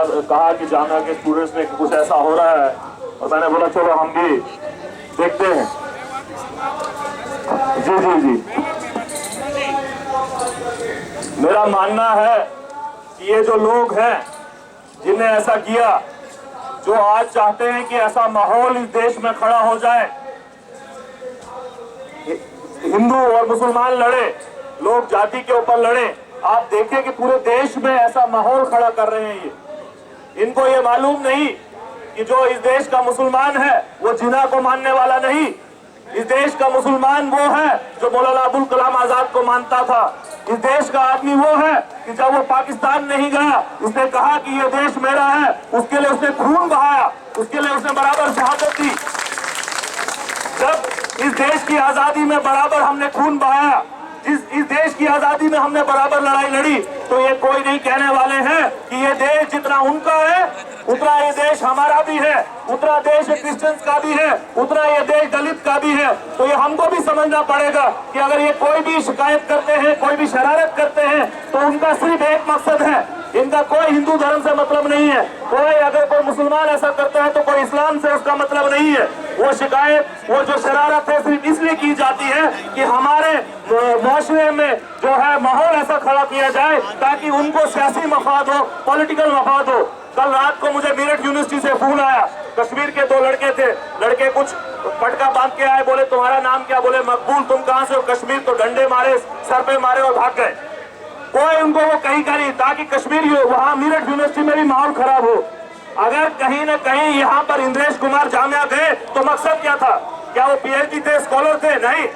कहा कि जामिया के स्टूडेंट्स में कुछ ऐसा हो रहा है, और मैंने बोला चलो हम भी देखते हैं। जी जी जी, मेरा मानना है कि ये जो लोग हैं जिन्हें ऐसा किया, जो आज चाहते हैं कि ऐसा माहौल इस देश में खड़ा हो जाए, हिंदू और मुसलमान लड़े, लोग जाति के ऊपर लड़े, आप देखें कि पूरे देश में ऐसा माहौल खड़ा कर रहे हैं इनको ये मालूम नहीं कि जो इस देश का मुसलमान है वो जिना को मानने वाला नहीं। इस देश का मुसलमान वो है जो मौलाना अबुल कलाम आजाद को मानता था। इस देश का आदमी वो है कि जब वो पाकिस्तान नहीं गया, उसने कहा कि ये देश मेरा है, उसके लिए उसने खून बहाया, उसके लिए उसने बराबर शहादत दी। जब इस देश की आजादी में बराबर हमने खून बहाया, इस देश की आजादी में हमने बराबर लड़ाई लड़ी, तो ये कोई नहीं कहने वाले हैं कि ये देश जितना उनका है उतना ये देश हमारा भी है, उतना देश क्रिश्चियंस का भी है, उतना ये देश दलित का भी है। तो ये हमको भी समझना पड़ेगा कि अगर ये कोई भी शिकायत करते हैं, कोई भी शरारत करते हैं, तो उनका सिर्फ एक मकसद है, इनका कोई हिंदू धर्म से मतलब नहीं है। कोई अगर कोई मुसलमान ऐसा करता है तो कोई इस्लाम से उसका मतलब नहीं है। वो शिकायत, वो जो शरारत है सिर्फ इसलिए की जाती है कि हमारे मुआशरे में जो है माहौल ऐसा खड़ा किया जाए ताकि उनको सियासी मफाद हो, पॉलिटिकल मफाद हो। कल रात को मुझे मेरठ यूनिवर्सिटी से फोन आया, कश्मीर के 2 लड़के थे, लड़के कुछ पटका बांध के आए, बोले तुम्हारा नाम क्या, बोले मकबूल, तुम कहां से हो, कश्मीर, तो डंडे मारे, सर पे मारे और भाग गए। कोई उनको वो कहीं करी ताकि कश्मीर वहां मेरठ यूनिवर्सिटी में भी माहौल खराब हो। अगर कहीं न कहीं यहाँ पर इंद्रेश कुमार जामिया गए तो मकसद क्या था? क्या वो पीएचडी थे, स्कॉलर थे? नहीं,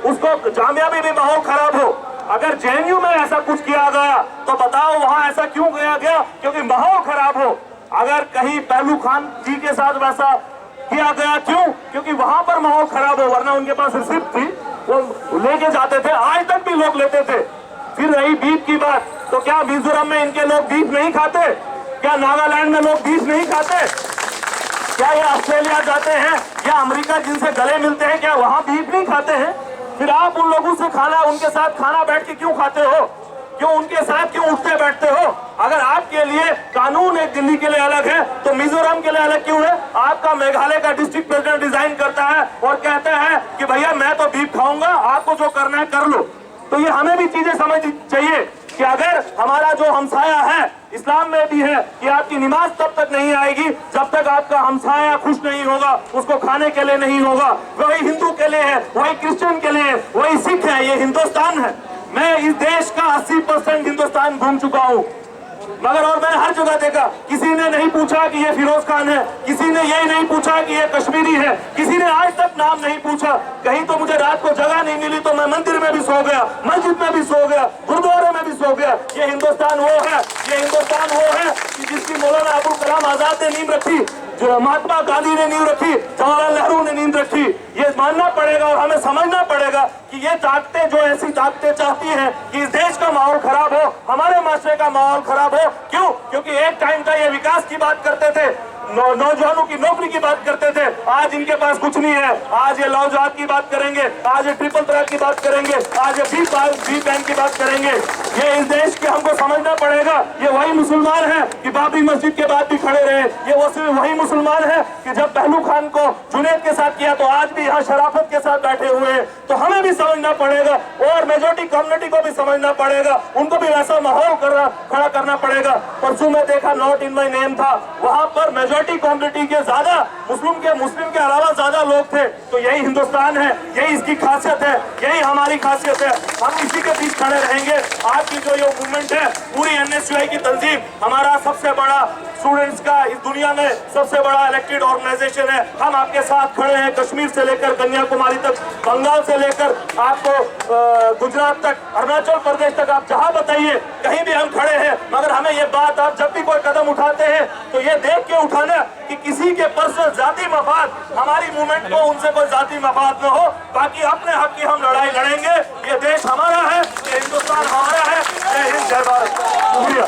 उसको जामिया में भी माहौल खराब हो। अगर जेएनयू में ऐसा कुछ किया गया तो बताओ वहां ऐसा क्यों किया गया? क्योंकि माहौल खराब हो। अगर कहीं पहलू खान जी के साथ वैसा किया गया, क्यों? क्योंकि वहां पर माहौल खराब हो, वरना उनके पास रिसिप्ट थी, वो लेके जाते थे, आज तक भी लोग लेते थे। फिर रही बीफ की बात, तो क्या मिजोरम में इनके लोग बीफ नहीं खाते? क्या नागालैंड में लोग बीफ नहीं खाते? क्या ये ऑस्ट्रेलिया जाते हैं या अमेरिका जिनसे गले मिलते हैं, क्या वहां बीफ नहीं खाते हैं? फिर आप उन लोगों से खाना, उनके साथ खाना बैठ के क्यों खाते हो? क्यों उनके साथ क्यों उठते बैठते हो? अगर आपके लिए कानून एक दिल्ली के लिए अलग है तो मिजोरम के लिए अलग क्यों है? आपका मेघालय का डिस्ट्रिक्ट प्रेसिडेंट डिजाइन करता है और कहता है कि भैया मैं तो बीफ खाऊंगा, आपको जो करना है कर लो। तो ये हमें भी चीजें समझनी चाहिए कि अगर हमारा जो हमसाया है, इस्लाम में भी है कि आपकी नमाज तब तक नहीं आएगी जब तक आपका हमसाया खुश नहीं होगा, उसको खाने के लिए नहीं होगा। वही हिंदू के लिए है, वही क्रिश्चियन के लिए है, वही सिख है, ये हिंदुस्तान है। मैं इस देश का 80% हिंदुस्तान घूम चुका हूँ, मगर और मैंने हर जगह देखा, किसी ने नहीं पूछा कि ये फिरोज खान है, किसी ने ये नहीं पूछा कि ये कश्मीरी है, किसी ने आज तक नाम नहीं पूछा। कहीं तो मुझे रात को जगह नहीं मिली तो मैं मंदिर में भी सो गया, मस्जिद में भी सो गया, गुरुद्वारे में भी सो गया। ये हिंदुस्तान वो है, ये हिंदुस्तान वो है कि जिसकी मौलाना अबुल कलाम आजाद ने नींव रखी, जो महात्मा गांधी ने नींव रखी, जवाहरलाल नेहरू ने नींव रखी। ये मानना पड़ेगा और हमें समझना पड़ेगा कि ये ताकतें जो ऐसी ताकतें चाहती हैं कि इस देश का माहौल खराब हो, हमारे माशरे का माहौल खराब हो। क्यों? क्योंकि एक टाइम था ये विकास की बात करते थे, नौजवानों की नौकरी की बात करते थे, आज इनके पास कुछ नहीं है। आज ये लव जिहाद की बात करेंगे, आज ये ट्रिपल तलाक की बात करेंगे, आज ये बी बैंक की बात करेंगे। ये इस देश के हमको समझना पड़ेगा, ये वही मुसलमान है कि बाबरी मस्जिद के बाद भी खड़े रहे, ये वो सिर्फ वही मुसलमान है कि जब पहलू खान को जुनैद के साथ किया तो आज भी यहाँ शराफत के साथ बैठे हुए हैं। तो हमें भी समझना पड़ेगा और मेजोरिटी कम्युनिटी को भी समझना पड़ेगा, उनको भी वैसा माहौल खड़ा करना पड़ेगा। परसों में देखा नॉट इन माई नेम था, वहां पर मेजोरिटी कम्युनिटी के ज्यादा मुस्लिम के अलावा ज्यादा लोग थे। तो यही हिंदुस्तान है, यही इसकी खासियत है, यही हमारी खासियत है। हम इसी के बीच खड़े रहेंगे। आपकी जो ये मूवमेंट है, पूरी एनएसयूआई की तंजीम हमारा सबसे बड़ा स्टूडेंट्स का इस दुनिया में सबसे बड़ा इलेक्टेड ऑर्गेनाइजेशन है। हम आपके साथ खड़े हैं, कश्मीर से लेकर कन्याकुमारी तक, बंगाल से लेकर आपको गुजरात तक, अरुणाचल प्रदेश तक, आप जहां बताइए कहीं भी हम खड़े हैं। मगर हमें ये बात, आप जब भी कोई कदम उठाते हैं तो ये देख के उठाना कि किसी के पर्सनल जाति मफाद, हमारी मूवमेंट को उनसे कोई जाति मफाद न हो। बाकी अपने हक की हम लड़ाई लड़ेंगे। ये देश हमारा है, ये हिंदुस्तान हमारा है। जय हिंद, जय भारत। शुक्रिया।